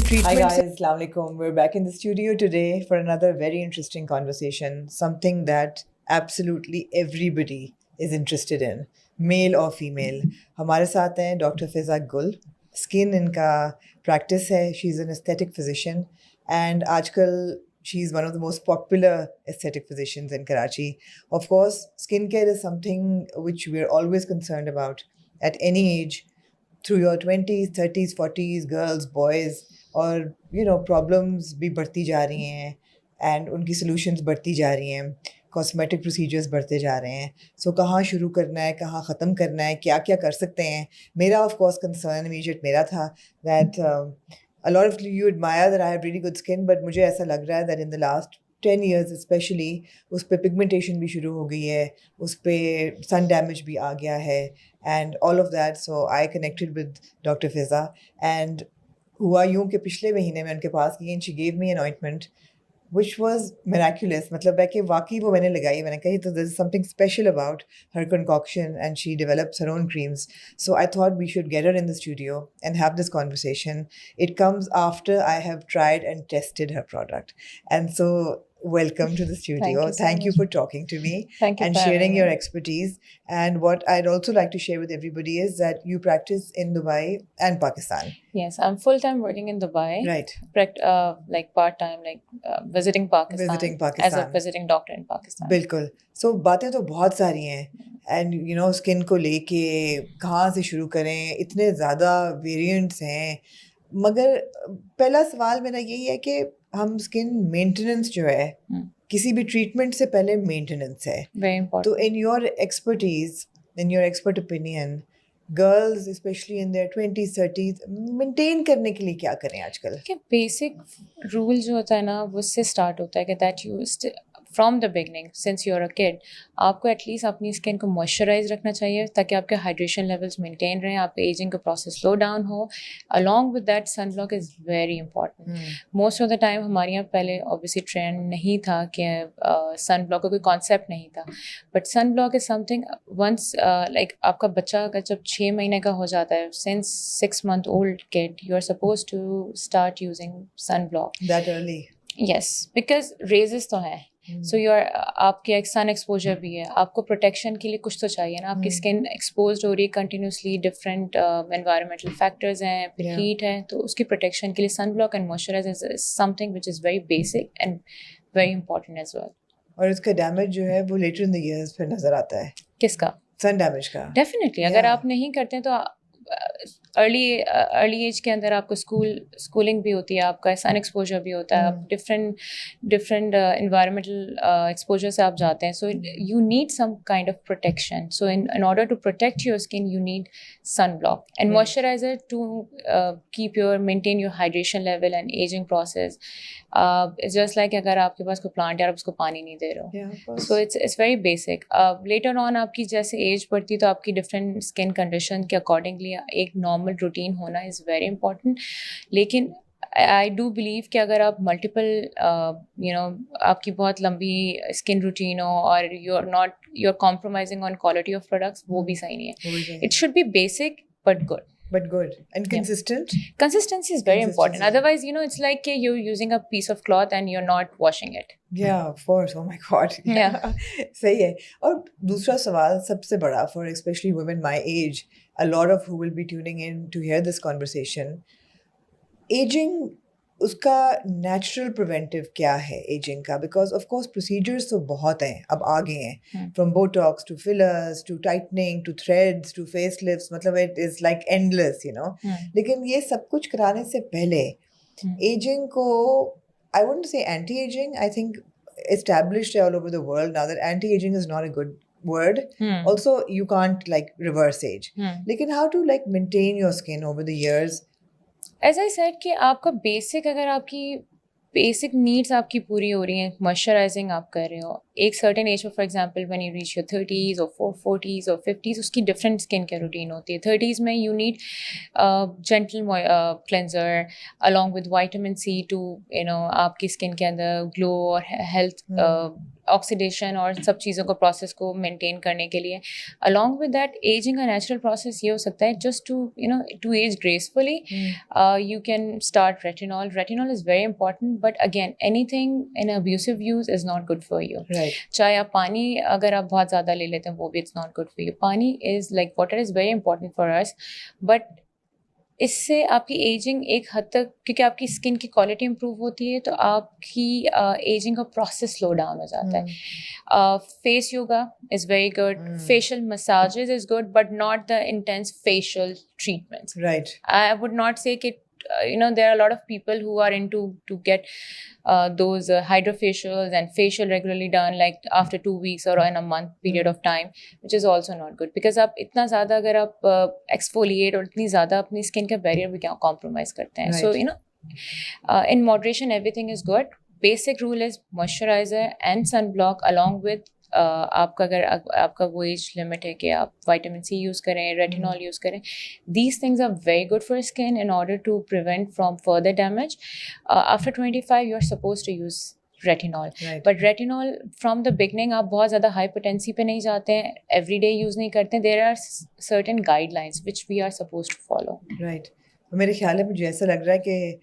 Hi guys, Assalamu alaikum. We're back in the studio today for another very interesting conversation, something that absolutely everybody is interested in, male or female. हमारे साथ हैं doctor फिजा गुल, skin इनका practice है, she's an aesthetic physician and आजकल she's one of the most popular aesthetic physicians in Karachi. Of course, skincare is something which we're always concerned about at any age, through your 20s, 30s, 40s, girls, boys, और problems भी बढ़ती जा रही हैं and उनकी solutions बढ़ती जा रही हैं, कॉस्मेटिक प्रोसीजर्स बढ़ते जा रहे हैं. सो कहाँ शुरू करना है, कहाँ ख़त्म करना है, क्या क्या कर सकते हैं. मेरा ऑफ कोर्स कंसर्न इमीडिएट मेरा था that a lot of you admire that I have really good skin, but मुझे ऐसा लग रहा है that in the last 10 years especially उस पर पिगमेंटेशन भी शुरू हो गई है, उस पर सन डैमेज भी आ गया है and all of that. So I connected with Dr. Fiza and हुआ यूँ कि पिछले महीने में उनके पास गई and she gave me an ointment which was miraculous. मतलब है कि वाकई वो मैंने लगाई, मैंने कही तो there's something special about her concoction and she develops her own creams. So I thought we should get her in the studio and have this conversation. It comes after I have tried and tested her product. And so welcome to the studio. Thank you for talking to me and sharing your expertise. And what I'd also like to share with everybody is that you practice in Dubai and Pakistan. Yes, I'm full-time working in Dubai. Right. Like part-time, visiting Pakistan. As a visiting doctor in Pakistan. बिल्कुल. So बातें तो बहुत सारी हैं. And skin को लेके कहाँ से शुरू करें, इतने ज़्यादा वेरिएंट्स हैं. मगर पहला सवाल मेरा यही है कि हम स्किन मेंटेनेंस जो है किसी भी ट्रीटमेंट से पहले मेंटेनेंस है. Very important. तो in your expertise, in your expert opinion, girls specially in their 20s 30s maintain करने के लिए क्या करें आजकल? बेसिक रूल जो होता है ना वो उससे स्टार्ट होता है कि that you from the beginning since you are a kid आपको एटलीस्ट अपनी स्किन को मॉइस्चराइज रखना चाहिए ताकि आपके हाइड्रेशन लेवल्स मेंटेन रहें, आपके एजिंग का प्रोसेस स्लो डाउन हो. Along with that sun block is very important. Most of the time हमारे यहाँ पहले ऑब्वियसली ट्रेंड नहीं था कि सन ब्लॉक का कोई कॉन्सेप्ट नहीं था, but sun block is something once like आपका बच्चा अगर जब 6 महीने का हो जाता है, since 6 month old kid you are supposed to start using sunblock that early. Yes, because raises तो हैं. So आपकी एक सन एक्सपोजर भी है, आपको प्रोटेक्शन के लिए कुछ तो चाहिए ना. आपकी स्किन एक्सपोज हो रही है कंटिन्यूसली, डिफरेंट एनवायरमेंटल फैक्टर्स हैं, फिर हीट है, तो उसकी प्रोटेक्शन के लिए sun block and moisturizer is something which is very basic and very important as well. और इसका डैमेज जो है वो लेटर इन द इयर्स फिर नजर आता है. किसका? सन डैमेज का. डेफिनेटली. अगर आप नहीं करते हैं तो अर्ली एज के अंदर आपको स्कूलिंग भी होती है, आपका सन एक्सपोजर भी होता है, आप डिफरेंट एनवायरमेंटल एक्सपोजर से आप जाते हैं. So you need some kind of protection. So in order to protect your skin you need sun block and moisturizer to keep your maintain your hydration level and ageing process. It's just like अगर आपके पास कोई plant है और आप उसको पानी नहीं दे रहे हो, so it's very basic. Later on आपकी जैसे एज बढ़ती है तो आपकी डिफरेंट स्किन कंडीशन के अकॉर्डिंगली एक नॉर्मल रूटीन होना इज़ वेरी इंपॉर्टेंट. लेकिन आई डू बिलीव कि अगर आप मल्टीपल आपकी बहुत लंबी स्किन रूटीन हो और you are compromising on quality of products, वो भी सही नहीं है. It should be basic but good. But good and consistent. Consistency is very important. Otherwise, it's like you're using a piece of cloth and you're not washing it. Yeah, of course. Oh my God. Yeah. सही है. और दूसरा सवाल सबसे बड़ा for especially women my age, a lot of who will be tuning in to hear this conversation. Aging, उसका natural preventive क्या है एजिंग का? बिकॉज ऑफ कोर्स प्रोसीजर्स तो बहुत हैं, अब आ गए हैं, from Botox to fillers to tightening to threads to face lifts, मतलब इट इज़ लाइक एंडलेस लेकिन ये सब कुछ कराने से पहले एजिंग को, I wouldn't say anti ageing, I think established all over the world now that anti-aging is not a good word. Also you can't like reverse age. Lekin how to like maintain your skin over the years? As I said कि आपका basic, अगर आपकी basic needs आपकी पूरी हो रही हैं, moisturising आप कर रहे हो एक सर्टेन एज में, for example when you reach your 30s और 40s और 50s, उसकी डिफरेंट स्किन केयर रूटीन होती है. 30s में you need gentle cleanser along with vitamin C to आपकी स्किन के अंदर ग्लो और हेल्थ ऑक्सीडेशन और सब चीज़ों को प्रोसेस को मेंटेन करने के लिए. अलॉन्ग विद दैट एजिंग का नेचुरल प्रोसेस ये हो सकता है just to age gracefully. You can start retinol. Retinol is very important, but again, anything in abusive use is not good for you. Right. चाहे आप पानी अगर आप बहुत ज़्यादा ले लेते हैं वो भी it's not good for you. पानी is like water is very important for us, but इससे आपकी एजिंग एक हद तक, क्योंकि आपकी स्किन की क्वालिटी इंप्रूव होती है तो आपकी एजिंग का प्रोसेस स्लो डाउन हो जाता है. Face yoga is very good, facial massages is good, but not the intense facial treatments. Right. I would not say that there are a lot of people who are into to get those hydrofacials and facial regularly done like after 2 weeks or in a month period of time, which is also not good because आप इतना ज़्यादा अगर आप exfoliate और इतनी ज़्यादा अपनी skin का barrier भी क्या compromise करते हैं. So in moderation everything is good. Basic rule is moisturizer and sunblock along with आपका अगर आपका वो एज लिमिट है कि आप विटामिन सी यूज़ करें, रेटिनॉल यूज़ करें. These things are very good for skin in order to prevent from further damage. After 25 you are suppose to use retinol, but retinol from the beginning आप बहुत ज़्यादा high potency पे नहीं जाते हैं, every day use नहीं करते. There are certain guidelines which we are suppose to follow. Right. मेरे ख्याल है मुझे ऐसा लग रहा है कि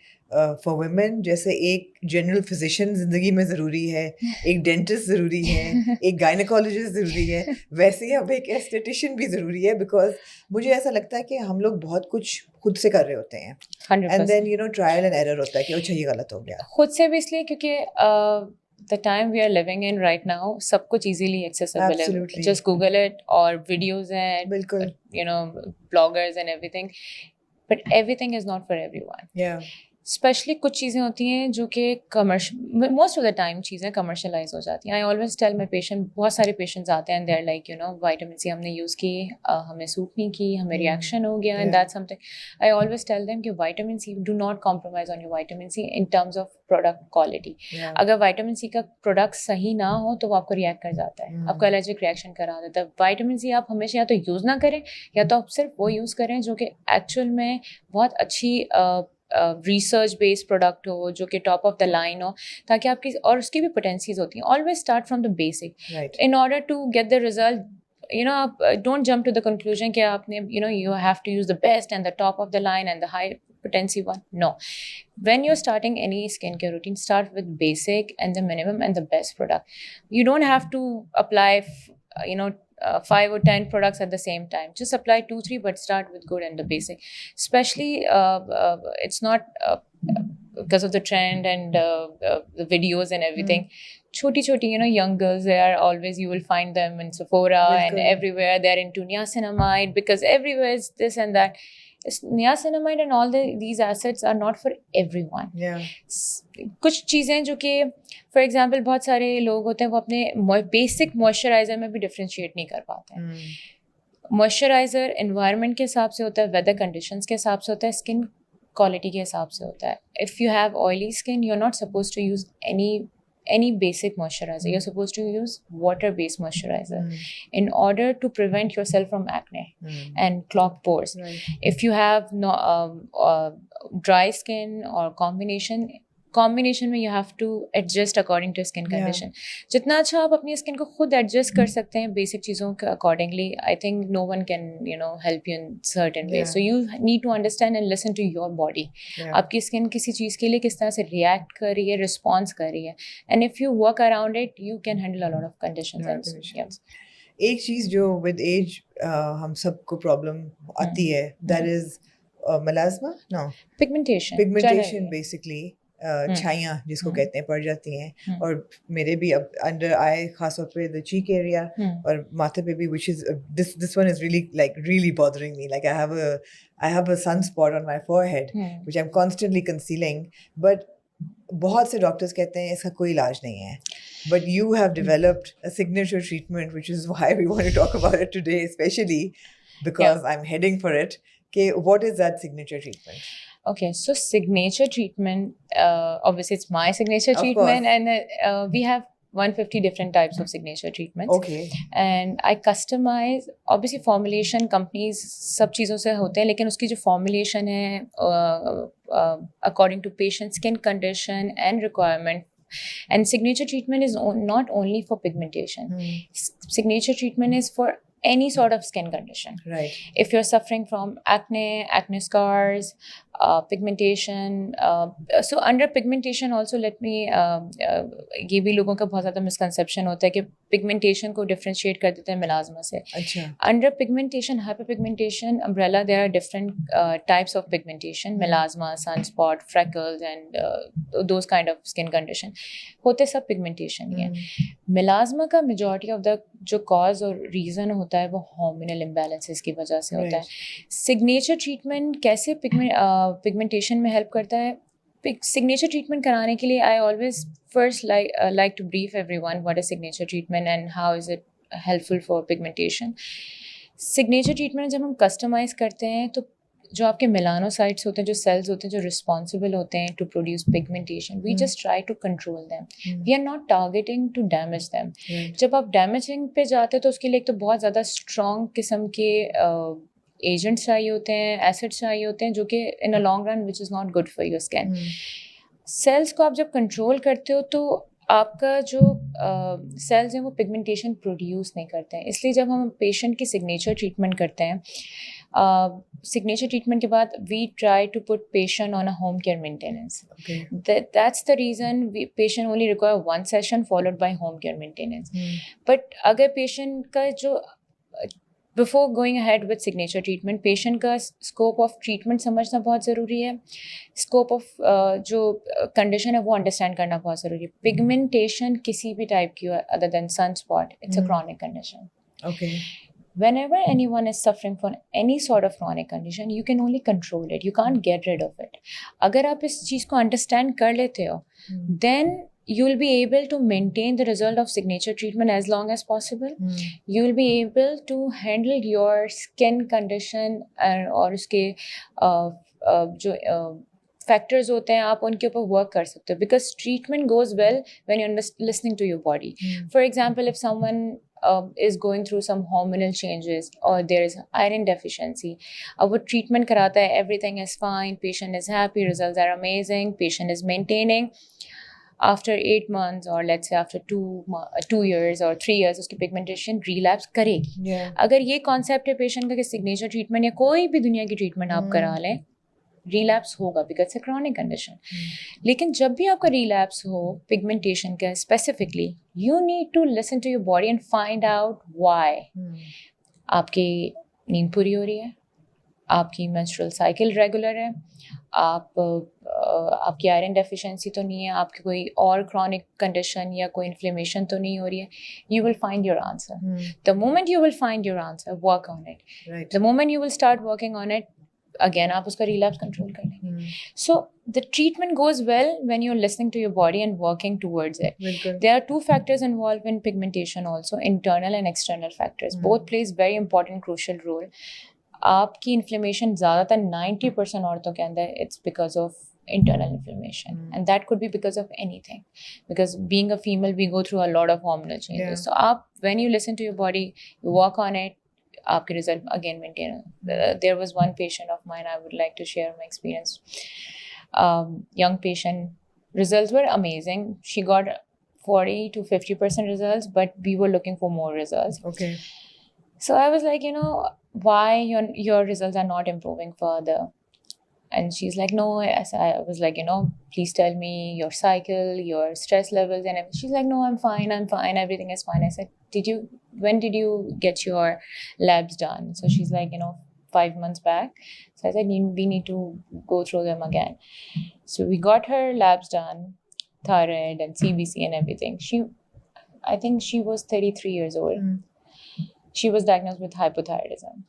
फॉर वुमेन जैसे एक जनरल फिजिशियन ज़िंदगी में ज़रूरी है, एक डेंटिस्ट ज़रूरी है, एक गायनेकोलॉजिस्ट ज़रूरी है, वैसे ही अब एक एस्थेटिशियन भी ज़रूरी है. बिकॉज मुझे ऐसा लगता है कि हम लोग बहुत कुछ खुद से कर रहे होते हैं, and then trial and error होता है कि अच्छा ये गलत हो गया. खुद से भी इसलिए क्योंकि the time we are living in right now, सब कुछ easily accessible है. Just Google it और videos हैं, बिल्कुल, bloggers and everything, but everything is not for everyone. Yeah. Specially कुछ चीज़ें होती हैं जो कि मोस्ट ऑफ द टाइम चीज़ें कमर्शलाइज हो जाती हैं. I always tell my patient, बहुत सारे पेशेंट्स आते हैं, they are like vitamin C हमने यूज़ की, हमें सूट नहीं की, हमें रिएक्शन हो गया, and that's something. I always tell them कि vitamin C, do not compromise on your vitamin C in terms of product quality. अगर विटामिन सी का प्रोडक्ट सही ना हो तो वो आपको रिएक्ट कर जाता है, आपको एलर्जिक रिएक्शन करा देता है. विटामिन सी आप हमेशा या तो यूज़ ना करें या तो आप सिर्फ वो यूज़ करें जो कि एक्चुअल में बहुत अच्छी रिसर्च बेस्ड प्रोडक्ट हो, जो कि टॉप ऑफ द लाइन हो, ताकि आपकी, और उसकी भी पोटेंसीज होती हैं. Always start from the basic in order to get the result. आप don't jump to the conclusion कि आपने you have to use the best and the top of the line and the high potency one. No, when you're starting any skincare routine, start with basic and the minimum and the best product. You don't have to apply 5 or 10 products at the same time. Just apply 2-3, but start with good and the basic. Especially it's not because of the trend and the videos and everything. Choti, young girls, they are always, you will find them in Sephora and everywhere. They're into niacinamide because everywhere is this and that. Niacinamide and all these assets are not for everyone. कुछ चीज़ें जो कि for example बहुत सारे लोग होते हैं वो अपने बेसिक मॉइस्चराइजर में भी डिफ्रेंशिएट नहीं कर पाते हैं. मॉइस्चराइजर एनवायरनमेंट के हिसाब से होता है, वेदर कंडीशंस के हिसाब से होता है, स्किन क्वालिटी के हिसाब से होता है. If you have oily skin, you are not suppose to use any basic moisturizer. You're supposed to use water-based moisturizer in order to prevent yourself from acne and clogged pores. If you have dry skin or combination में you have to adjust according to skin condition. जितना अच्छा आप अपनी skin को खुद adjust कर सकते हैं बेसिक चीज़ों के accordingly, I think no one can help you in certain way. So you need to understand and listen to your body. आपकी स्किन किसी चीज़ के लिए किस तरह से रिएक्ट कर रही है, रिस्पॉन्स कर रही है, and if you work around it you can handle a lot of conditions. एक चीज़ जो विद एज हम सबको प्रॉब्लम आती है, that is melasma, no, pigmentation basically. छाइयाँ जिसको कहते हैं पड़ जाती हैं, और मेरे भी अब अंडर आई खास तौर पे द चीक एरिया और माथे पे भी, which is this one is really bothering me. Like I have a sunspot on my forehead which I'm constantly concealing, but बहुत से डॉक्टर्स कहते हैं इसका कोई इलाज नहीं है, but you have developed a signature treatment, which is why we want to talk about it today, especially because I'm heading for it. Okay, what is that signature treatment? Okay, so signature treatment, obviously it's my signature treatment, and we have 150 different types of signature treatments. Okay. And I customize, obviously formulation companies सब चीज़ों से होते हैं, लेकिन उसकी जो formulation है according to patient skin condition and requirement And signature treatment is not only for pigmentation. Signature treatment is for any sort of skin condition. Right. If you're suffering from acne scars, pigmentation, so under pigmentation also let me ये भी लोगों का बहुत ज़्यादा misconception होता है कि pigmentation को differentiate कर देते हैं melasma से. अच्छा. Under pigmentation, hyperpigmentation umbrella, there are different types of pigmentation, melasma, sunspot, freckles, and those kind of skin condition. होते सब pigmentation ही है. Melasma का majority of the जो cause और reason होता है वो hormonal imbalances की वजह से होता है. Signature treatment कैसे pigmentation में help करता है? Signature treatment कराने के लिए I always first like to brief everyone what is signature treatment and how is it helpful for pigmentation. Signature treatment जब हम customize करते हैं तो जो आपके melanocytes होते हैं, जो cells होते हैं, जो responsible होते हैं to produce pigmentation, we just try to control them. We are not targeting to damage them. जब आप damaging पे जाते हैं तो उसके लिए एक तो बहुत ज़्यादा strong किस्म के एजेंट्स चाहिए होते हैं, एसिड्स चाहिए होते हैं जो कि in a long run which is not good for your skin. Cells को आप जब कंट्रोल करते हो तो आपका जो सेल्स हैं वो पिगमेंटेशन प्रोड्यूस नहीं करते हैं. इसलिए जब हम पेशेंट की सिग्नेचर ट्रीटमेंट करते हैं, सिग्नेचर ट्रीटमेंट के बाद we try to put patient on a home care maintenance. That's the reason patient only require 1 session followed by home care maintenance. But अगर पेशेंट का जो Before going ahead with signature treatment, patient का scope of treatment समझना बहुत ज़रूरी है. Scope of जो condition है वो understand करना बहुत ज़रूरी है. Pigmentation किसी भी type की हो other than sunspot, it's a chronic condition. Okay. Whenever anyone is suffering from any sort of chronic condition, you can only control it. You can't get rid of it. अगर आप इस चीज़ को understand कर लेते हो, then you'll be able to maintain the result of signature treatment as long as possible. You'll be able to handle your skin condition और उसके जो factors होते हैं आप उनके ऊपर work कर सकते हो. Because treatment goes well when you're listening to your body. For example, if someone is going through some hormonal changes or there is iron deficiency, वो treatment कराता है, everything is fine, patient is happy, results are amazing, patient is maintaining. After 8 months or let's say after 2 years or 3 years उसकी pigmentation relapse करेगी. अगर ये concept है patient का कि signature treatment या कोई भी दुनिया की treatment आप करा लें, relapse होगा because it's a chronic condition. लेकिन जब भी आपका relapse हो pigmentation का specifically, you need to listen to your body and find out why. आपकी नींद पूरी हो रही है, आपकी menstrual cycle regular है, आपकी आयरन डेफिशिएंसी तो नहीं है, आपकी कोई और क्रॉनिक कंडीशन या कोई इन्फ्लेमेशन तो नहीं हो रही है. You will find your answer. The moment you will find your answer, work on it. The moment you will start working on it, again आप उसका रिलैप्स कंट्रोल कर लेंगे. सो the treatment goes well when you're listening to your body and working towards it. There are 2 factors involved in pigmentation also, internal and external factors. Both plays very important crucial role. आपकी inflammation ज़्यादातर 90% औरतों के अंदर it's because of internal inflammation, and that could be because of anything, because being a female we go through a lot of hormonal changes. So आप when you listen to your body, you work on it, आपके result again maintain. There was one patient of mine, I would like to share my experience. Young patient, results were amazing. She got 40 to 50% results, but we were looking for more results. Okay. So I was like, why your results are not improving further? And she's like, no. I was like, please tell me your cycle, your stress levels, and everything. She's like, no, I'm fine, everything is fine. I said, when did you get your labs done? So she's like, 5 months back. So I said, we need to go through them again. So we got her labs done, thyroid and CBC and everything. I think she was 33 years old. She was diagnosed with hypothyroidism.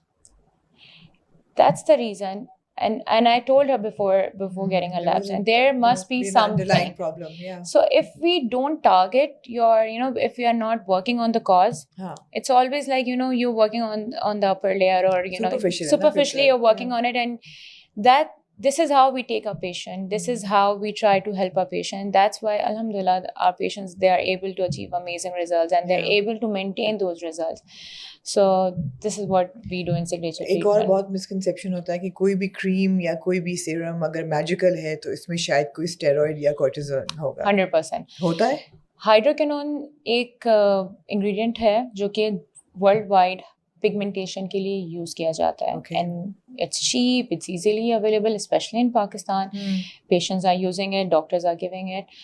That's the reason. And I told her before getting her labs, and there must be something underlying problem. Yeah. So if we don't target your, if we are not working on the cause, it's always like you're working on the upper layer, or superficially you're working on it, and that this is how we take our patient, this is how we try to help our patient. That's why alhamdulillah our patients, they are able to achieve amazing results and they're able to maintain those results. So this is what we do in signature एक और treatment. बहुत misconception होता है कि कोई भी cream या कोई भी सीरम अगर मैजिकल है तो इसमें शायद कोई स्टेरॉइड या कॉर्टिजोन होगा. 100% होता है? हाइड्रोक्विनोन एक इंग्रेडिएंट है जो कि वर्ल्ड वाइड पिगमेंटेशन के लिए यूज किया जाता है. Okay. And it's cheap, it's easily available, especially in Pakistan. Patients are using it, doctors are giving it.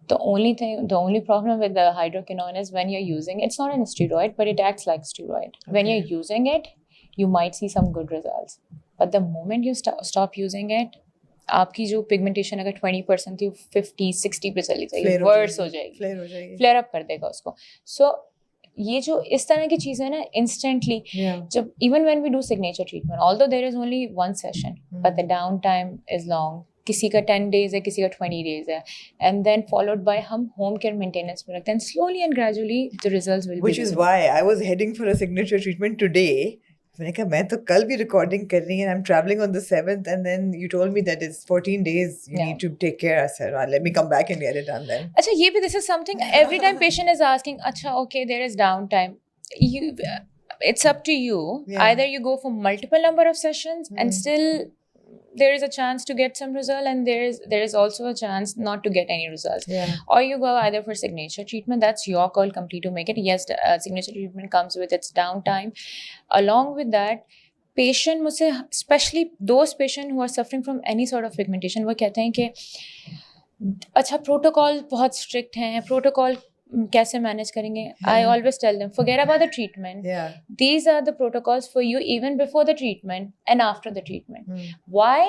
The only problem with the hydroquinone is when you're using it, it's not a steroid, but it acts like steroid. When you're using it, you might see some good results. But the moment you stop using it, आपकी जो pigmentation अगर 20% थी 50-60 पे चली जाएगी, verse हो जाएगी, flare up कर देगा उसको. सो ये जो इस तरह की चीज़ें ना इंस्टेंटली जब even when we do signature treatment, although there is only one session but the down time is long. किसी का 10 days है, किसी का 20 days है, एंड देन फॉलोड बाय हम होम केयर मेंटेनेंस में रखते हैं. Slowly and gradually the results will be. Which is why I was heading for a signature treatment today. मैंने कहा मैं तो कल भी रिकॉर्डिंग कर रही हूँ. I'm traveling on the 7th and then you told me that it's 14 days you need to take care. I said, let me come back and get it done then. अच्छा ये भी, this is something every time patient is asking, अच्छा okay there is downtime, you it's up to you. Either you go for multiple number of sessions and still there is a chance to get some result, and there is also a chance not to get any results. Or you go either for signature treatment. That's your call complete to make it. Yes, signature treatment comes with its downtime. Along with that, patient मुझसे, especially those patients who are suffering from any sort of pigmentation, वो कहते हैं कि अच्छा protocol बहुत strict हैं, protocol कैसे manage करेंगे. I always tell them forget about the treatment. These are the protocols for you even before the treatment and after the treatment. Why?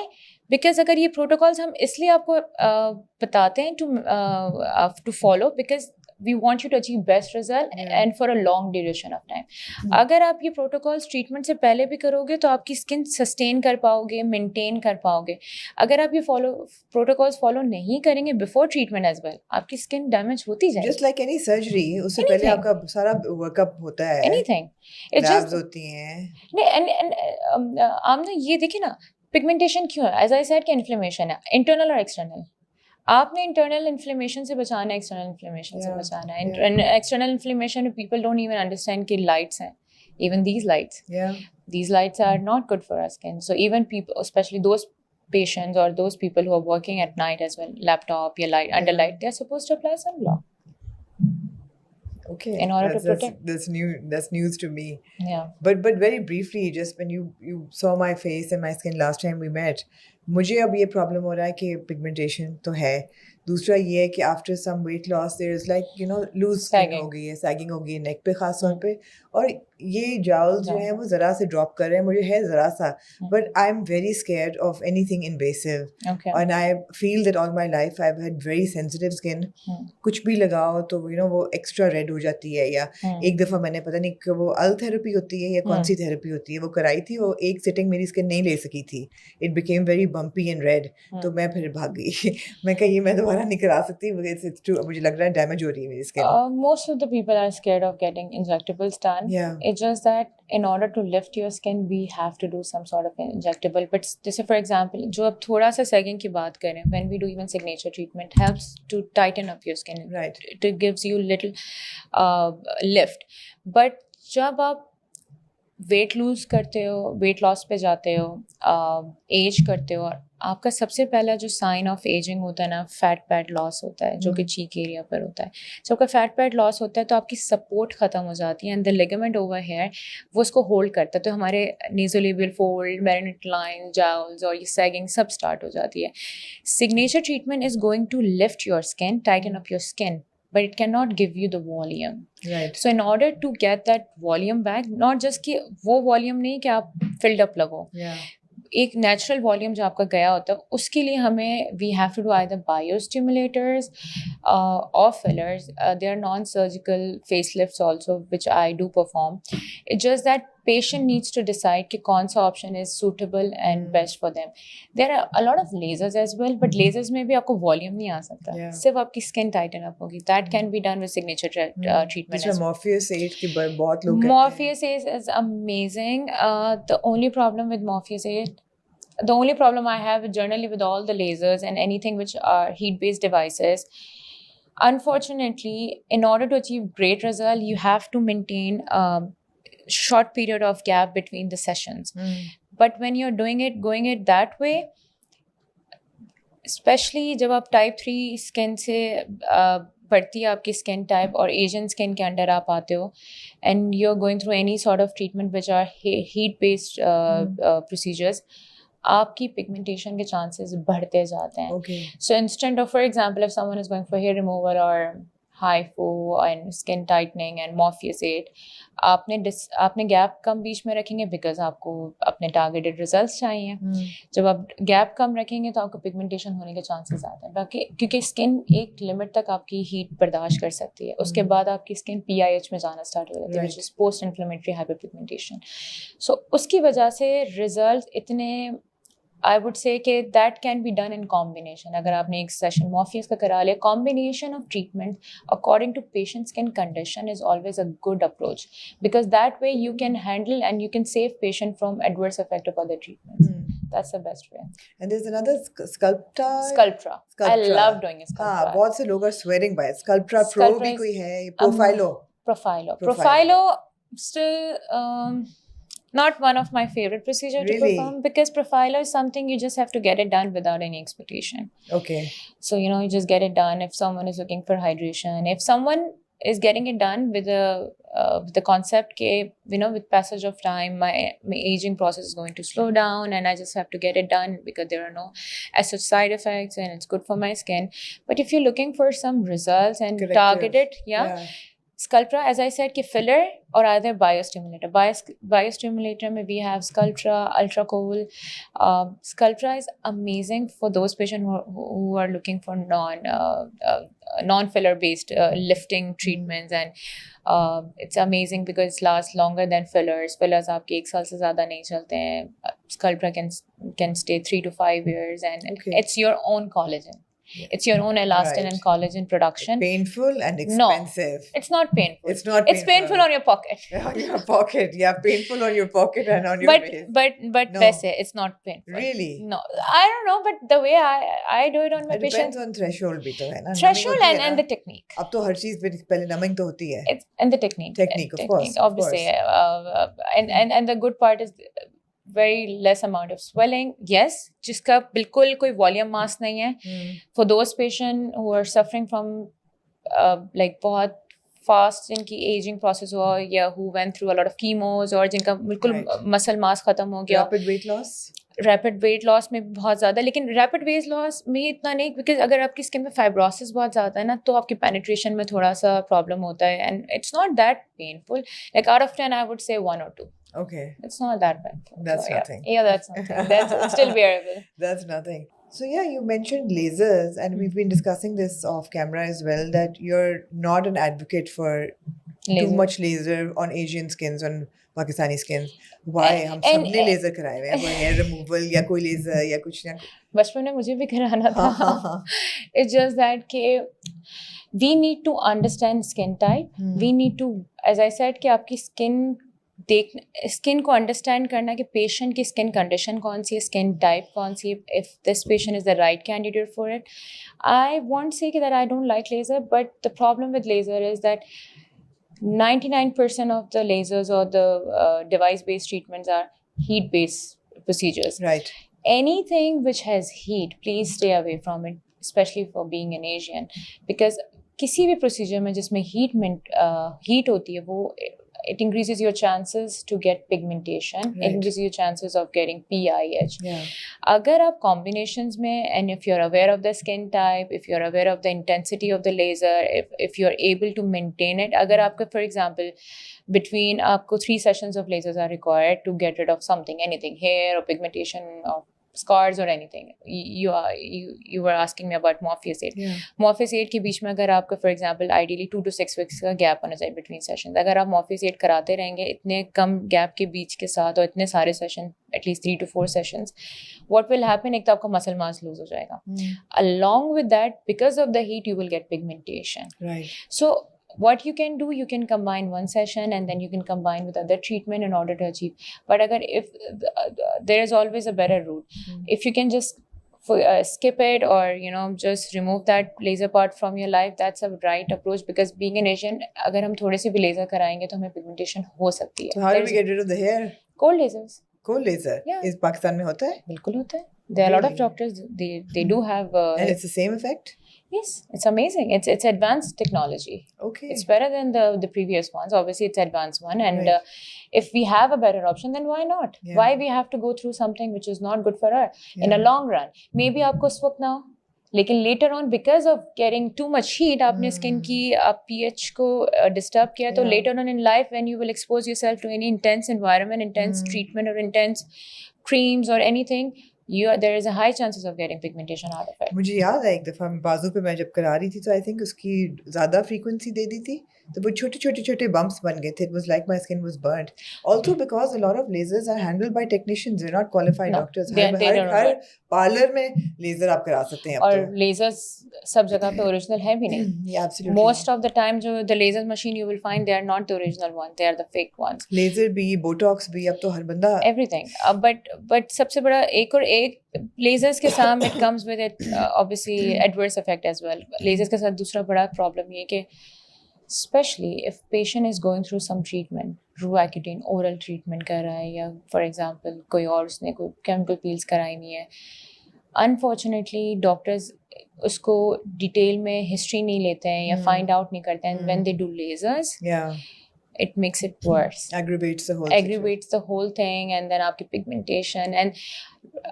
Because अगर ये protocols हम इसलिए आपको बताते हैं to follow, because we want you to achieve best result and for a long duration of time. अगर आप ये protocols treatment से पहले भी करोगे तो आपकी skin sustain कर पाओगे, maintain कर पाओगे. अगर आप ये protocols follow नहीं करेंगे before treatment as well, आपकी skin damage होती जाएगी. Just like any surgery, उससे पहले आपका सारा workup होता है. Anything. It's labs just होती हैं. नहीं, and आपने ये देखिए ना, pigmentation क्यों है? As I said कि inflammation है, internal और external. आपने इंटरनल इन्फ्लेमेशन से बचाना है, एक्सटर्नल इन्फ्लेमेशन से बचाना है. External inflammation people don't even understand कि लाइट्स हैं, even these lights are not good for our skin. So even people, especially those patients or those people who are working at night as well, laptop या light under light, they are supposed to apply sunblock. Okay. In order to protect. That's news to me. Yeah. But very briefly, just when you saw my face and my skin last time we met, मुझे अब ये problem हो रहा है कि pigmentation तो है. दूसरा ये है कि after some weight loss there is like loose skin हो गई है, सैगिंग हो गई है नेक पे खास तौर पे, और ये जॉल्स जो हैं वो ज़रा से ड्रॉप कर रहे हैं. मुझे है ज़रा सा, but I am very scared of anything invasive. And I feel that all my life I have had very sensitive skin. कुछ भी लगाओ तो वो एक्स्ट्रा रेड हो जाती है. या एक दफ़ा मैंने पता नहीं वो अल थेरेपी होती है या कौन सी थेरेपी होती है, वो कराई थी. वो एक सिटिंग मेरी स्किन नहीं ले सकी थी. It became very bumpy and red. तो मैं फिर भाग गई. मैं कही मैं दोबारा नहीं करा सकती. मुझे लग रहा है डैमेज हो रही है मेरी skin. Most of the people are scared of getting injectables done. It's just that in order to lift your skin, we have to do some sort of injectable. But जैसे for example, जो अब थोड़ा सा sagging की बात करें, when we do even signature treatment, helps to tighten up your skin. Right. It gives you little lift. But जब आप वेट लूज करते हो, वेट लॉस पे जाते हो, एज करते हो, आपका सबसे पहला जो साइन ऑफ एजिंग होता है ना, फैट पैड लॉस होता है, जो कि चीक एरिया पर होता है. जब आपका फैट पैड लॉस होता है तो आपकी सपोर्ट ख़त्म हो जाती है, and the ligament over here वो उसको होल्ड करता है. तो हमारे nasolabial fold, marionette line, jowls और ये सैगिंग सब स्टार्ट हो जाती है. Signature treatment is going to lift your skin, tighten up your skin, but it cannot give you the volume. Right. So in order to get that volume back, not just कि वो volume नहीं कि आप filled up लगो. एक natural volume जो आपका गया होता है, उसके लिए हमें we have to do either biostimulators और fillers. There are non surgical face lifts also which I do perform. It's just that patient needs to decide कि कौन सा option is suitable and best for them. There are a lot of lasers as well, but lasers में भी आपको volume नहीं आ सकता, सिर्फ आपकी skin tighten up होगी. That can be done with signature treatment. Morpheus 8 की बहुत लोग Morpheus 8 is amazing. The only problem with Morpheus 8, the only problem I have generally with all the lasers and anything which are heat-based devices, unfortunately, in order to achieve great result, you have to maintain a short period of gap between the sessions. But when you're going it that way, especially जब आप type 3 skin से बढ़ती है आपकी skin type और Asian skin के under आप आते हो and you are going through any sort of treatment which are heat based procedures, आपकी पिगमेंटेशन के चांसेस बढ़ते जाते हैं. So instant of, for example, if someone is going for hair removal और HIFU and skin tightening and Morpheus 8, आपने gap कम बीच में रखेंगे because आपको अपने टारगेटेड रिजल्ट्स चाहिए. जब आप गैप कम रखेंगे तो आपको पिगमेंटेशन होने के चांसेस आते हैं. बाकी क्योंकि स्किन एक लिमिट तक आपकी हीट बर्दाश्त कर सकती है, उसके बाद आपकी स्किन PIH में जाना स्टार्ट हो जाती है, which is post inflammatory hyperpigmentation. So उसकी वजह से रिजल्ट इतने, I would say कि that can be done in combination. अगर आपने एक सेशन Morpheus का करा लिया, combination of treatment according to patient skin condition is always a good approach, because that way you can handle and you can save patient from adverse effect of other treatments. That's the best way. And there's another Sculptra. I love doing Sculptra. हाँ, बहुत से लोग are swearing by it. Sculptra Pro भी कोई है, Profilo still not one of my favorite procedure to perform, because Profilo is something you just have to get it done without any expectation. Okay. So, you just get it done if someone is looking for hydration. If someone is getting it done with the concept that, with passage of time, my aging process is going to slow down and I just have to get it done because there are no as such side effects and it's good for my skin. But if you're looking for some results and targeted, Sculptra, as I said, कि filler or either biostimulator. Biostimulator में we have Sculptra, Ultracool. Sculptra is amazing for those patients who are looking for non-filler based lifting treatments, and it's amazing because it lasts longer than fillers. Fillers आपके 1 साल से ज़्यादा नहीं चलते हैं. Sculptra can stay 3 to 5 years, and it's your own collagen. It's your own elastin and collagen production. Painful and expensive. No, it's not painful. It's not painful. It's painful on your pocket. On your pocket, yeah. Painful on your pocket and on your face. But वैसे it's not painful. Really? No, I don't know, but the way I do it on my patients. Depends on threshold भी तो है ना. Threshold and the technique. अब तो हर चीज पे पहले numbing तो होती है. It's and the technique. Technique, of course. Obviously, and the good part is very less amount of swelling. Yes, जिसका बिल्कुल कोई volume mass नहीं है. For those patients who are suffering from like बहुत fast जिनकी aging process हुआ या who went through a lot of chemos और जिनका बिल्कुल muscle mass खत्म हो गया. Rapid weight loss में बहुत ज़्यादा, लेकिन rapid weight loss में इतना नहीं, because अगर आपकी skin में fibrosis बहुत ज़्यादा है ना तो आपकी penetration में थोड़ा सा problem होता है, and it's not that painful. Like out of 10 I would say 1 or 2. Okay. It's not that bad. That's nothing. Yeah, that's nothing. That's still bearable. That's nothing. So yeah, you mentioned lasers, and we've been discussing this off camera as well, that you're not an advocate for too much laser on Asian skins, on Pakistani skins. Why? हम सबने laser कराए हुए हैं, कोई hair removal या कोई laser या कुछ ना. बचपन में मुझे भी कराना था. It's just that कि we need to understand skin type. We need to, as I said, कि आपकी स्किन को अंडरस्टैंड करना कि पेशेंट की स्किन कंडीशन कौन सी है, स्किन टाइप कौन सी है, if this patient is the right candidate for it. I want say that I don't like laser, but the problem with laser is that 99% of the lasers or the device-based treatments are heat-based procedures. Right. Anything which has heat, please stay away from it, especially for being an Asian, because किसी भी procedure में जिसमें heat होती है वो it increases your chances to get pigmentation. Right. It increases your chances of getting PIH. Yeah. अगर आप combinations में, and if you're aware of the skin type, if you're aware of the intensity of the laser, if you're able to maintain it, अगर आपका, for example, between आपको 3 sessions of lasers are required to get rid of something, anything, hair or pigmentation or scars or anything. You were asking me about Morpheus 8. Yeah. Morpheus 8 के बीच में अगर आपका, for example, ideally 2 to 6 weeks का gap होना चाहिए between sessions. अगर आप Morpheus 8 कराते रहेंगे इतने कम gap के बीच के साथ और इतने सारे session, at least 3 to 4 sessions, what will happen? एक तो आपका muscle mass lose हो जाएगा. Along with that, because of the heat, you will get pigmentation. Right. So what you can do, you can combine one session and then you can combine with other treatment in order to achieve. But if there is always a better route. If you can just skip it, or just remove that laser part from your life, that's a right approach, because being an Asian, अगर हम थोड़े से भी laser कराएंगे तो हमें pigmentation हो सकती है. So how do we get rid of the hair? Cold lasers. Cold laser? Yeah. Is Pakistan में होता है? बिल्कुल होता है. There are a lot of Really? doctors, they do have And it's the same effect? yes, it's amazing. It's advanced technology. Okay. It's better than the previous ones. Obviously, it's advanced one, and Right. if we have a better option, then why not? Yeah. Why we have to go through something which is not good for her in a Yeah. long run? Maybe आपको इस वक्त ना हो, लेकिन later on because of getting too much heat, आपने skin की pH को disturb किया, तो Yeah. later on in life when you will expose yourself to any intense environment, intense treatment or intense creams or anything, there is a high chances of getting pigmentation out of it. मुझे याद है एक दफ़ा बाजू पे मैं जब करा रही थी तो आई थिंक उसकी ज़्यादा फ्रीक्वेंसी दे दी थी तो वो छोटे बम्प्स बन गए थे. It was like my skin was burnt. Also because a lot of lasers are handled by technicians. They're not qualified No, doctors. they don't know her that. Parlour में लेजर आप करा सकते हैं अब और तो. lasers सब जगह पे original है भी नहीं. Yeah, absolutely. Most of the time जो the laser machine you will find, they are not the original one, they are the fake ones. Laser भी बोटॉक्स भी अब तो हर बंदा Everything. But सबसे बड़ा एक lasers के साथ it comes with it obviously adverse effect as well. Lasers के साथ दूसरा बड़ा problem ये कि especially if patient is going through some treatment, Roaccutane oral treatment कर रहा है, या for example कोई और उसने कोई chemical peels कराई नहीं है, unfortunately doctors उसको डिटेल में हिस्ट्री नहीं लेते हैं या फाइंड आउट नहीं करते हैं. when they do lasers, yeah it makes it worse, aggravates the whole thing, and then आपकी pigmentation, and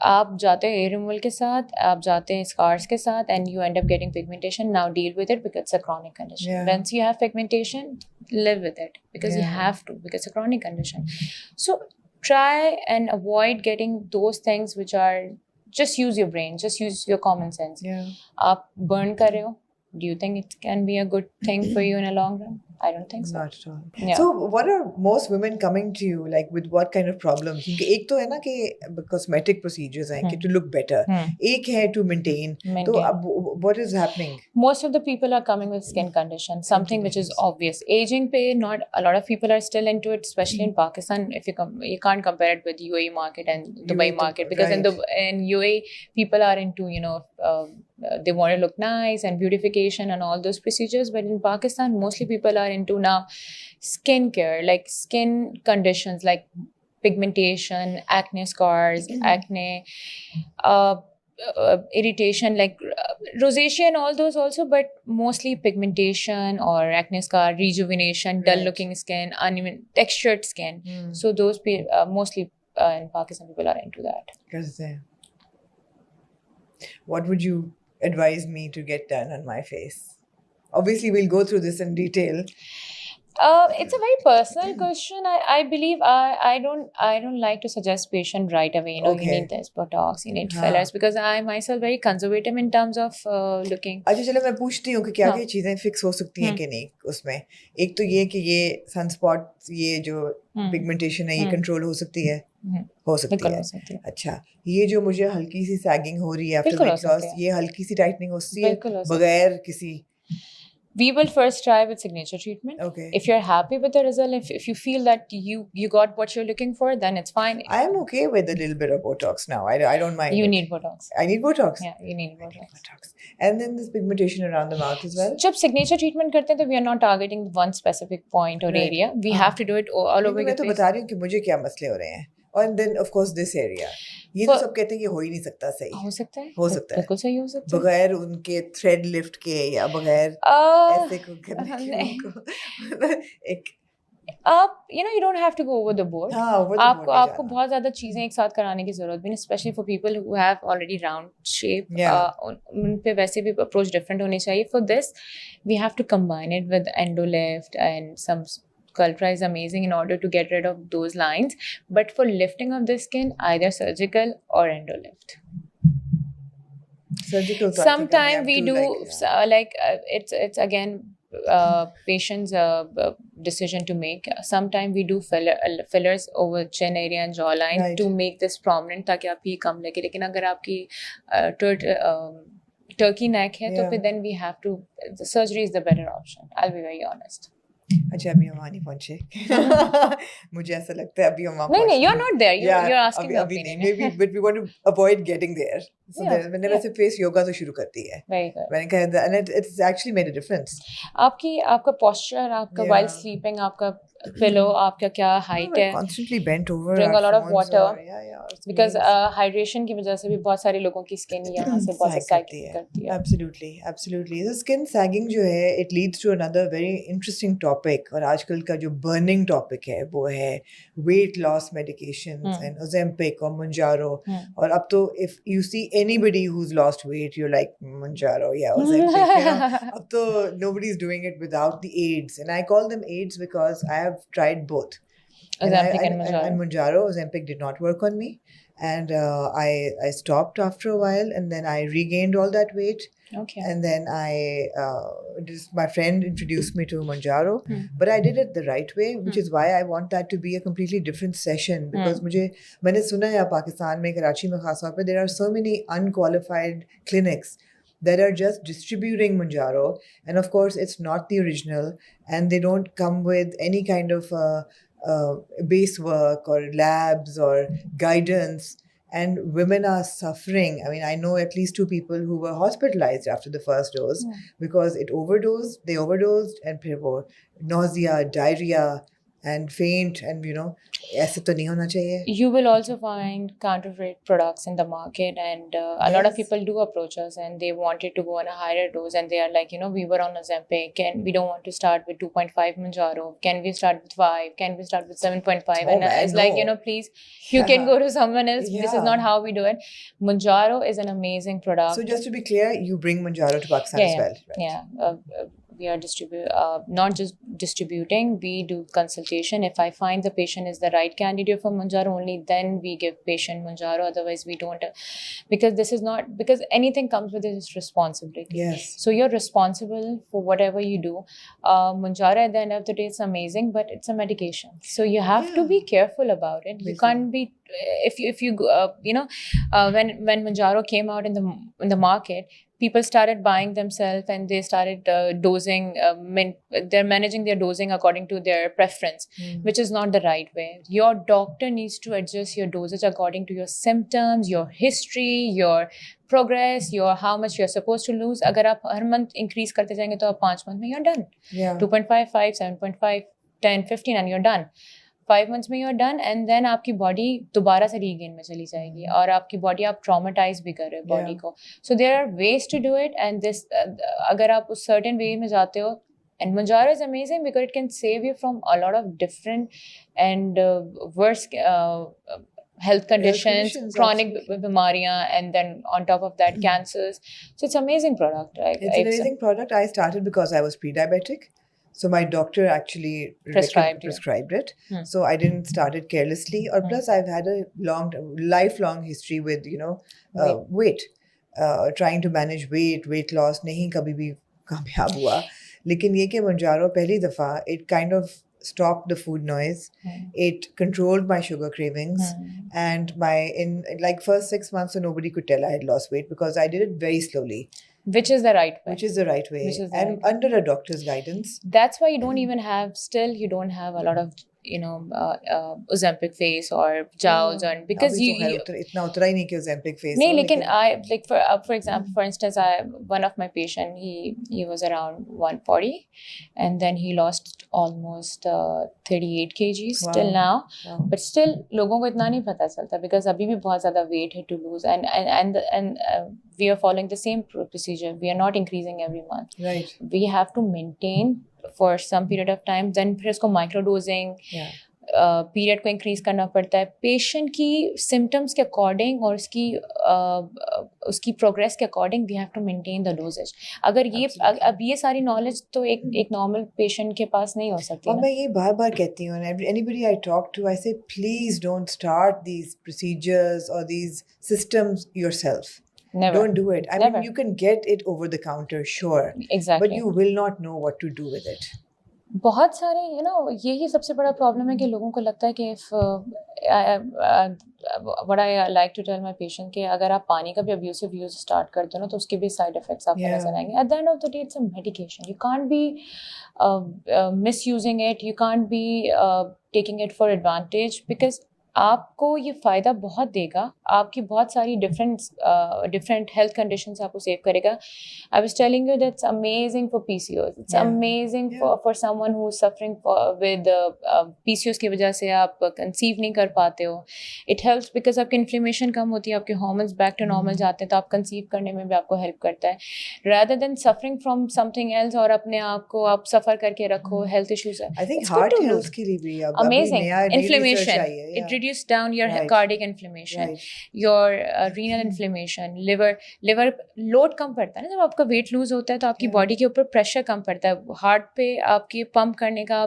आप जाते हैं hair removal के साथ, आप जाते हैं scars के साथ, and you end up getting pigmentation. Now deal with it because it's a chronic condition. Yeah. Once you have pigmentation, live with it because you Yeah. have to, because it's a chronic condition. So try and avoid getting those things which are, just use your brain, just use your common sense. yeah आप burn कर रहे हो, do you think it can be a good thing for you in a long run? I don't think so. not at all. Yeah. So what are most women coming to you like with what kind of problems? क्योंकि एक तो है ना कि cosmetic procedures हैं कि to look better, एक है to maintain. तो अब what is happening? Most of the people are coming with skin condition, something which is obvious. Aging pay, not a lot of people are still into it, especially in Pakistan. If you can't compare it with UAE market and Dubai market, because in UAE people are into they want to look nice and beautification and all those procedures, but in Pakistan mostly people are into now skin care, like skin conditions like pigmentation, acne scars, acne, irritation like rosacea and all those also, but mostly pigmentation or acne scar, rejuvenation, dull looking skin, uneven textured skin. So those mostly in Pakistan people are into that. What would you advise me to get done on my face? Obviously we'll go through this in detail. It's a very personal question. I believe I don't like to suggest patient right away. You need this Botox, you need fillers, because I myself very conservative in terms of looking. अच्छा चलो मैं पूछती हूँ कि क्या क्या चीजें fix हो सकती हैं कि नहीं उसमें. एक तो ये कि ये सनस्पॉट, ये जो पिगमेंटेशन है ये कंट्रोल हो सकती है. हो सकती है. अच्छा, ये जो मुझे हल्की सी सैगिंग हो रही है आफ्टर वेट लॉस, ये हल्की सी टाइटनिंग हो सकती है बगैर किसी. We will first try with signature treatment. Okay. If you're happy with the result, if you feel that you got what you're looking for, then it's fine. I am okay with a little bit of Botox now. I don't mind. You need Botox. I need Botox. Yeah, you need Botox. And then this pigmentation around the mouth as well. जब signature treatment करते हैं तो we are not targeting one specific point or area. We have to do it all over the मैं तो face. बता रही हूँ कि मुझे क्या मसले हो रहे हैं. And then of course this area. ये तो सब कहते हैं कि हो ही नहीं सकता सही. हो सकता है. हो सकता है. बिल्कुल सही हो सकता है. बगैर उनके थ्रेड लिफ्ट के या बगैर ऐसे को करने के एक you don't have to go over the board. आपको बहुत ज़्यादा चीज़ें एक साथ कराने की ज़रूरत भी नहीं, especially for people who have already round shape. उन पे वैसे भी approach different होनी चाहिए. For this, we have to combine it with endolift and some Sculptra is amazing in order to get rid of those lines. But for lifting of the skin, either surgical or endolift. Surgical. Sometimes we do it's again patient's decision to make. Sometimes we do fillers over chin area and jawline to make this prominent ताकि आप ये कम लगे. लेकिन अगर आपकी turkey neck है तो Yeah. फिर then we have to, the surgery is the better option. I'll be very honest. अच्छा अभी हम वहाँ नहीं पहुँचे मुझे ऐसा लगता है अभी हम वहाँ नहीं, you're पहुँचे not there. Yeah, You're asking the अभी नहीं opinion. maybe but we want to avoid getting there so Yeah, मैंने yeah. वैसे face yoga तो शुरू कर दी है Very good. मैंने कहा and it's actually made a difference आपका posture, आपका Yeah. while sleeping, आपका pillow, आपका क्या height we're है, constantly bent over drink our a lot of phones water. or, it's because meetings. hydration की वजह से भी बहुत सारे लोगों की skin यहाँ से बहुत Sag sag करती है absolutely so skin sagging जो है it leads to another very interesting topic और आजकल का जो burning topic है वो है weight loss medications and Ozempic और Mounjaro और अब तो if you see anybody who's lost weight you're like Mounjaro yeah Ozempic you know अब तो nobody's doing it without the aids and I call them aids because I have tried both Ozempic and Mounjaro. and Mounjaro Ozempic did not work on me and I stopped after a while and then I regained all that weight Okay. and then my friend introduced me to Mounjaro but I did it the right way which is why I want that to be a completely different session because मैंने सुना है पाकिस्तान में कराची में खास तौर पे there are so many unqualified clinics that are just distributing Mounjaro and of course it's not the original and they don't come with any kind of base work or labs or guidance and women are suffering. I mean, I know at least 2 people who were hospitalized after the first dose because they overdosed and फिर वो nausea, diarrhea and faint and ऐसे तो नहीं होना चाहिए. You will also find counterfeit products in the market and a lot of people do approach us and they wanted to go on a higher dose and they are like, we were on Ozempic and we don't want to start with 2.5 Mounjaro. Can we start with 5? Can we start with 7.5? And it's like, please, you can go to someone else. This is not how we do it. Mounjaro is an amazing product. So just to be clear, you bring Mounjaro to Pakistan as well, right? Yeah. We are not just distributing, we do consultation. If I find the patient is the right candidate for Mounjaro, only then we give patient Mounjaro. Otherwise, we don't. Because anything comes with its responsibility. Yes. So you're responsible for whatever you do. Mounjaro at the end of the day, it's amazing, but it's a medication. So you have to be careful about it. You can't be if you when Mounjaro came out in the market, people started buying themselves and they started dosing. They're managing their dosing according to their preference, which is not the right way. Your doctor needs to adjust your dosage according to your symptoms, your history, your progress, your how much you're supposed to lose. अगर आप हर month increase करते जाएंगे तो आप 5 month में you're done. Yeah. 2.5, 5, 7.5, 10, 15 and you're done. 5 months में you're done and then आपकी body दोबारा से regain में चली जाएगी और आपकी body आप traumatize भी कर रहे हो body को. So there are ways to do it and this अगर आप उस certain way में जाते हो and Mounjaro is amazing because it can save you from a lot of different and worse health conditions, chronic bimariyan and then on top of that cancers. So it's an amazing product. It's an amazing product. I started because I was pre-diabetic. So my doctor actually prescribed it. So I didn't start it carelessly. Or plus I've had a lifelong history with, weight. Trying to manage weight loss. नहीं कभी भी कामयाब हुआ. लेकिन ये कि Mounjaro पहली दफ़ा, it kind of stopped the food noise. It controlled my sugar cravings. And in like first 6 months, so nobody could tell I had lost weight because I did it very slowly. Which is the right way. Which is the right way. And under a doctor's guidance. That's why you don't even have a lot of, Ozempic face or jowls or because इतना उतरा ही नहीं कि Ozempic face. नहीं, लेकिन I like for example, for instance, one of my patient he was around 140 and then he lost almost 38 kgs till now. Wow. But still लोगों को इतना नहीं पता चलता because अभी भी बहुत ज़्यादा weight है to lose and we are following the same procedure. We are not increasing every month. Right. We have to maintain for some period of time. Then फिर इसको microdosing period को increase करना पड़ता है. Patient की symptoms के according और उसकी progress के according we have to maintain the dosage. अगर अब ये सारी knowledge तो एक normal patient के पास नहीं हो सकती. और मैं ये बार-बार कहती हूँ anybody I talk to I say please don't start these procedures or these systems yourself. Never. Don't do it. I mean, you can get it over the counter, sure. Exactly. But you will not know what to do with it. बहुत सारे यही सबसे बड़ा problem है कि लोगों को लगता है कि if what I like to tell my patient कि अगर आप पानी का भी अब्यूसिव यूज स्टार्ट करते हो ना तो उसके भी साइड इफेक्ट्स आपको Yeah. नजर आएंगे. At the end of the day it's a medication. You can't be misusing it. You can't be taking it for advantage because आपको ये फ़ायदा बहुत देगा. आपकी बहुत सारी डिफरेंट हेल्थ कंडीशंस आपको सेव करेगा. I was telling you that's amazing for PCOS. It's Yeah. Amazing Yeah. For someone who is suffering with PCOS की वजह से आप कंसीव नहीं कर पाते हो. इट हेल्प्स बिकॉज आपकी इन्फ्लेमेशन कम होती है, आपके हार्मोन्स बैक टू नॉर्मल जाते हैं, तो आप कंसीव करने में भी आपको हेल्प करता है rather than suffering from something else और अपने आप को आप सफ़र करके रखो. हेल्थ इश्यूज है. I think It's good heart to health lose. के लिए भी अब अभी Amazing. नई research Inflammation. आई है. It Yeah. reduces down your Right. cardiac inflammation, Right. your renal inflammation, liver load कम पड़ता है ना. जब आपका weight lose होता है तो आपकी Yeah. बॉडी के ऊपर प्रेशर कम पड़ता है. हार्ट पे आपकी पंप करने का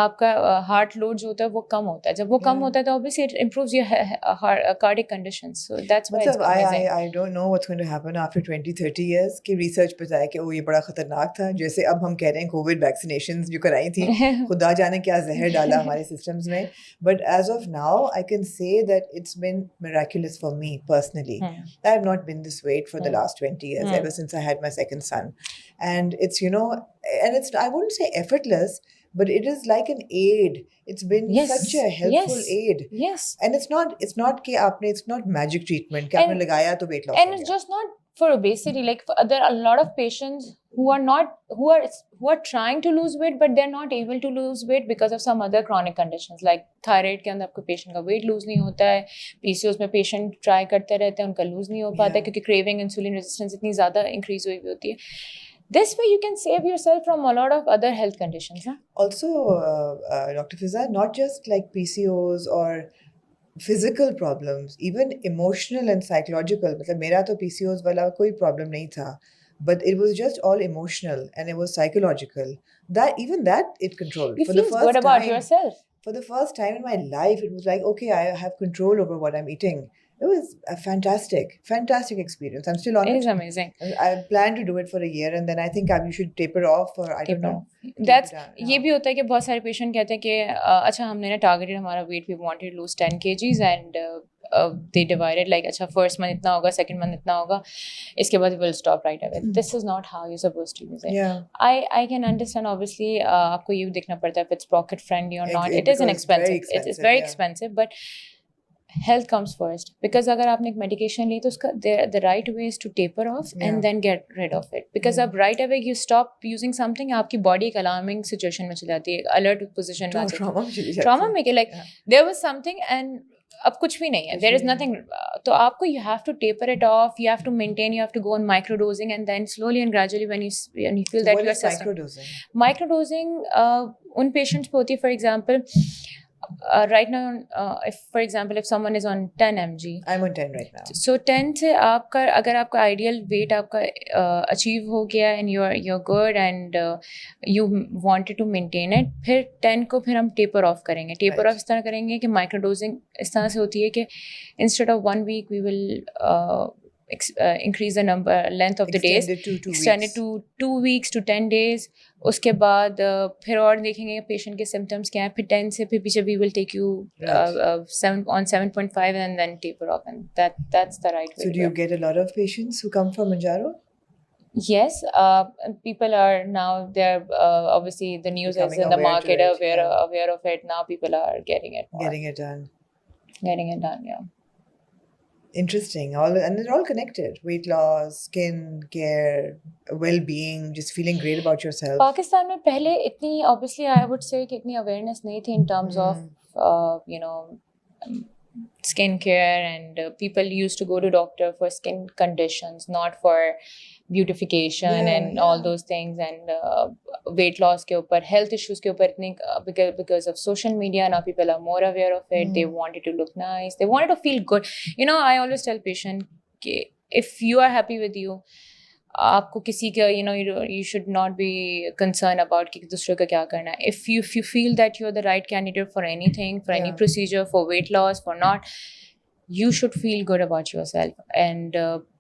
आपका हार्ट लोड जो होता है वो कम होता है. जब वो कम Yeah. होता है तो obviously it improves your cardiac conditions. So that's why it's मतलब amazing. I don't know what's going to happen after 20-30 years कि रिसर्च बताया कि ये बड़ा खतरनाक था. जैसे अब हम कह रहे हैं कोविड वैक्सीनेशंस जो कराई थी, खुदा जाने क्या जहर डाला हमारे सिस्टम्स में. But as of now, I can say that it's been miraculous for me personally. I have not been this weight for the last 20 years, ever since I had my second son. And it's, and it's, I wouldn't say effortless, but it is like an aid. It's been Yes. such a helpful Yes. aid. Yes. And it's not कि आपने, it's not magic treatment कि आपने And- लगाया तो weight loss And हो it's गया. just not for obesity. Like there are a lot of patients who are trying to lose weight, but they're not able to lose weight because of some other chronic conditions. Like thyroid के अंदर आपको patient का weight lose नहीं होता है. PCOS में patient try करते रहते हैं, उनका lose नहीं हो पाता है Yeah. क्योंकि craving, insulin resistance इतनी ज़्यादा increase हुई होती है. This way you can save yourself from a lot of other health conditions. Huh? Also, Dr. Fiza, not just like PCOS or physical problems, even emotional and psychological. मतलब मेरा तो PCOS वाला कोई problem नहीं था, but it was just all emotional and it was psychological. Even that it controlled. You feel good about yourself. For the first time in my life, it was like, okay, I have control over what I'm eating. It was a fantastic experience. I'm still on It it. is amazing. I plan to do it for a year, and then I think you should taper off, or I don't know. That's ये भी होता है कि बहुत सारे patient कहते हैं कि अच्छा हमने ना टारगेटेड हमारा weight we wanted lose 10 kgs and they divided like अच्छा first month इतना होगा, second month इतना होगा, इसके बाद will stop right away. This is not how you're supposed to use it. Yeah. I can understand obviously आपको ये देखना पड़ता है if it's pocket friendly or not. It is an Because very expensive. It's very expensive, but health comes first. Because अगर आपने एक medication ली तो उसका the right way is to taper off and then get rid of it. Because अब right away you stop using something, आपकी body एक alarming situation में चली जाती है, alert position में आ जाती है. Trauma में कि like there was something and अब कुछ भी नहीं है. There is nothing. तो आपको you have to taper it off. You have to maintain. You have to go on microdosing, and then slowly and gradually when you feel that you are microdosing. Microdosing उन patients पे होती है. For example, right now, if someone is on 10 mg, I'm on 10 right now. So 10 से आपका अगर आपका ideal weight आपका achieve हो गया and you're good and you wanted to maintain it, फिर 10 को फिर हम taper off करेंगे. Taper off इस तरह करेंगे कि microdosing इस तरह से होती है कि instead of 1 week we will increase the length of the days, extend it to 2 weeks to 10 days. उसके बाद फिर और देखेंगे पेशेंट के सिम्टम्स क्या हैं, फिर 10 से फिर पीछे we will take you 7.5 and then taper off, and that's the right way. So do you get a lot of patients who come from Manjaro? Yes, people are now they're obviously the news is in the market aware of it now. People are getting it done. Yeah. Interesting. And they're all connected. Weight loss, skin care, well-being, just feeling great about yourself. Pakistan में पहले इतनी obviously I would say कि इतनी awareness नहीं थी in terms of skin care, and people used to go to doctor for skin conditions, not for beautification and all those things, and weight loss के ऊपर, health issues के ऊपर इतनी because of social media now people are more aware of it. They wanted to look nice, they wanted to feel good. I always tell patient कि if you are happy with you, आपको किसी का you should not be concerned about कि दूसरे का क्या करना है. If you feel that you are the right candidate for anything, for any procedure, for weight loss, for not, you should feel good about yourself. And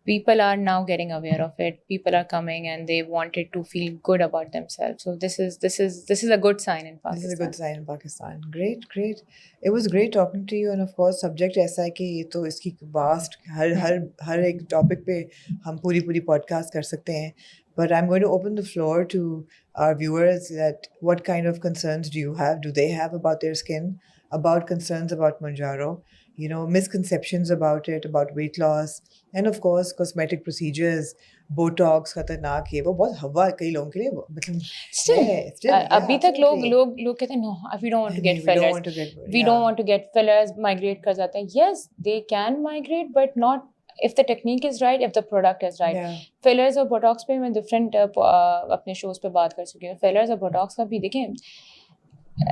people are now getting aware of it. People are coming and they wanted to feel good about themselves. So this is a good sign in This is a Pakistan. good sign in Pakistan. Great, great. It was great talking to you, and of course subject ऐसा है कि ये तो इसकी vast हर एक topic पे हम पूरी podcast कर सकते हैं. But I'm going to open the floor to our viewers that what kind of concerns do you have? Do they have about their skin? About concerns about Mounjaro? You know, misconceptions about it, about weight loss, and of course cosmetic procedures. Botox खतरनाक है वो बहुत हवा है कई लोगों के लिए मतलब Still, still अभी तक लोग कहते हैं no, we don't want to get fillers. We don't want to get fillers. Migrate कर जाते हैं. Yes, they can migrate, but not if the technique is right, if the product is right. Yeah. Fillers और botox पे मैं different अपने shows पे बात कर चुकी हूँ. Fillers और botox का भी देखें,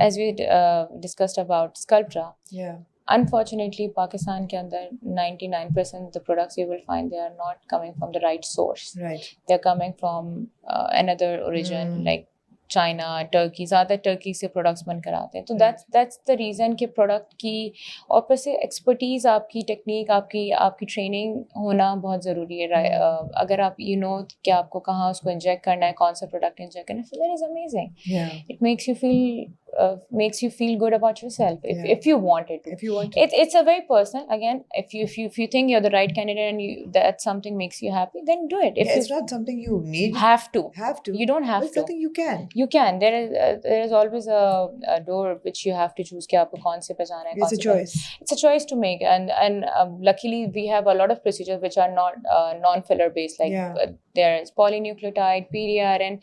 as we discussed about Sculptra. Yeah. Unfortunately, Pakistan के अंदर 99% the products you will find they are not coming from the right source. Right. They're coming from another origin like China, Turkey. ज़्यादा Turkey से products बनकर आते हैं. तो that's the reason कि product की और पर से expertise आपकी technique आपकी training होना बहुत ज़रूरी है. अगर आप you know कि आपको कहाँ उसको inject करना है, कौन सा product inject करना है, so that is amazing. Yeah. It makes you feel good about yourself if you want it to. If you want to. It's a very personal. Again, if you think you're the right candidate and that something makes you happy, then do it. If It's not something you need. have to. You don't have It's to. something you can. You can. There is always a door which you have to choose कि आपको कौन से पे जाना है. It's a choice. It's a choice to make, and luckily we have a lot of procedures which are not non-filler based. Like there is polynucleotide, PDRN,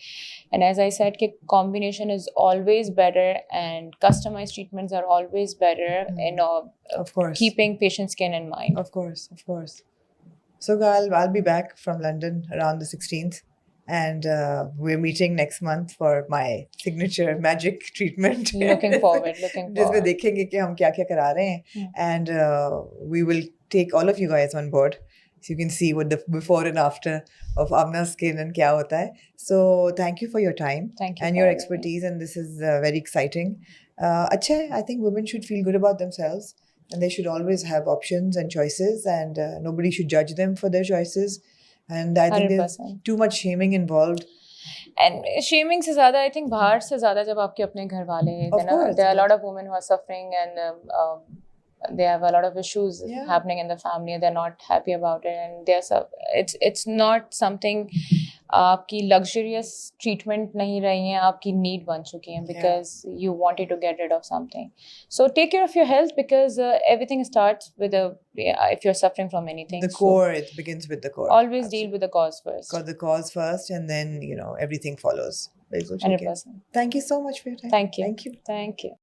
and as I said, कि combination is always better, and customized treatments are always better in Of course. keeping patient skin in mind. Of course. So I'll be back from London around the 16th. And we're meeting next month for my signature magic treatment. Looking forward. जिसमें देखेंगे कि हम क्या क्या करा रहे हैं. And we will take all of you guys on board. So you can see what the before and after of Amna's skin and क्या होता है. So thank you for your time. Thank you and for your having me. expertise. And this is very exciting. अच्छा है. I think women should feel good about themselves. And they should always have options and choices. And nobody should judge them for their choices. And I think there's 100%. too much shaming involved. And shaming से ज़्यादा I think बाहर से ज़्यादा जब आपके अपने घर वाले there are a lot of women who are suffering and they have a lot of issues happening in the family. They're not happy about it, and it's not something आपकी luxurious treatment नहीं रही है, आपकी need बन चुकी है because you wanted to get rid of something. So take care of your health because everything starts with if you're suffering from anything. The core, it begins with the core. Always deal with the cause first. Got the cause first, and then everything follows. Very good. 100%. Thank you so much for your time. Thank you. Thank you. Thank you.